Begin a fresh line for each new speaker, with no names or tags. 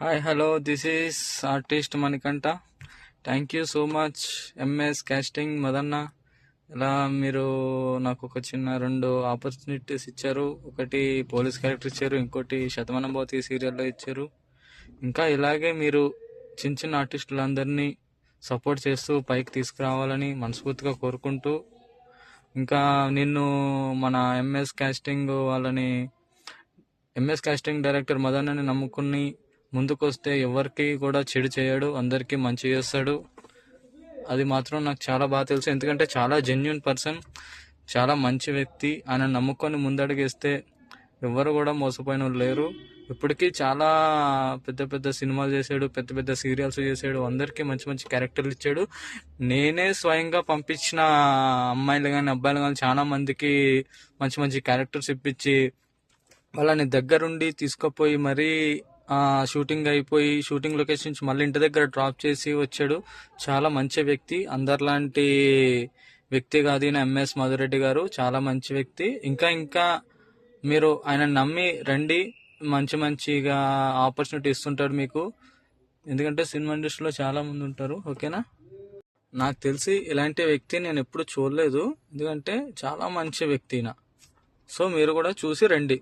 Hi hello this is artist Manikanta. Thank you so much MS casting Madanna. ఇలా మీరు నాకు ఒక చిన్న 2 ఆపర్చునిటీస్ ఇచ్చారు. ఒకటి పోలీస్ క్యారెక్టర్ ఇచ్చారు, ఇంకోటి శతమానం భవతి సీరియల్లో ఇచ్చారు. ఇంకా ఇలాగే మీరు చిన్న చిన్న ఆర్టిస్టులందరినీ సపోర్ట్ చేస్తూ పైకి తీసుకురావాలని మనస్ఫూర్తిగా కోరుకుంటూ, ఇంకా నిన్ను మన ఎంఎస్ కాస్టింగ్ డైరెక్టర్ మదన్నని నమ్ముకుని ముందుకొస్తే ఎవరికి కూడా చెడు చేయడు, అందరికీ మంచి చేస్తాడు. అది మాత్రం నాకు చాలా బాగా తెలుసు. ఎందుకంటే చాలా జెన్యున్ పర్సన్, చాలా మంచి వ్యక్తి. ఆయన నమ్ముకొని ముందడుగేస్తే ఎవరు కూడా మోసపోయిన వాళ్ళు లేరు. ఇప్పటికీ చాలా పెద్ద పెద్ద సినిమాలు చేశాడు, పెద్ద పెద్ద సీరియల్స్ చేశాడు, అందరికీ మంచి మంచి క్యారెక్టర్లు ఇచ్చాడు. నేనే స్వయంగా పంపించిన అమ్మాయిలు కానీ అబ్బాయిలు కానీ చాలా మందికి మంచి మంచి క్యారెక్టర్స్ ఇప్పించి వాళ్ళని దగ్గరుండి తీసుకుపోయి మరీ షూటింగ్ అయిపోయి షూటింగ్ లొకేషన్ నుంచి మళ్ళీ ఇంటి దగ్గర డ్రాప్ చేసి వచ్చాడు. చాలా మంచి వ్యక్తి, అందరిలాంటి వ్యక్తి కాదు ఈయన ఎంఎస్ మధురెడ్డి గారు. చాలా మంచి వ్యక్తి. ఇంకా ఇంకా మీరు ఆయన నమ్మి రండి, మంచి మంచిగా ఆపర్చునిటీ ఇస్తుంటాడు మీకు. ఎందుకంటే సినిమా ఇండస్ట్రీలో చాలా మంది ఉంటారు. ఓకేనా? నాకు తెలిసి ఇలాంటి వ్యక్తి నేను ఎప్పుడు చూడలేదు, ఎందుకంటే చాలా మంచి వ్యక్తి ఈయన. సో మీరు కూడా చూసి రండి.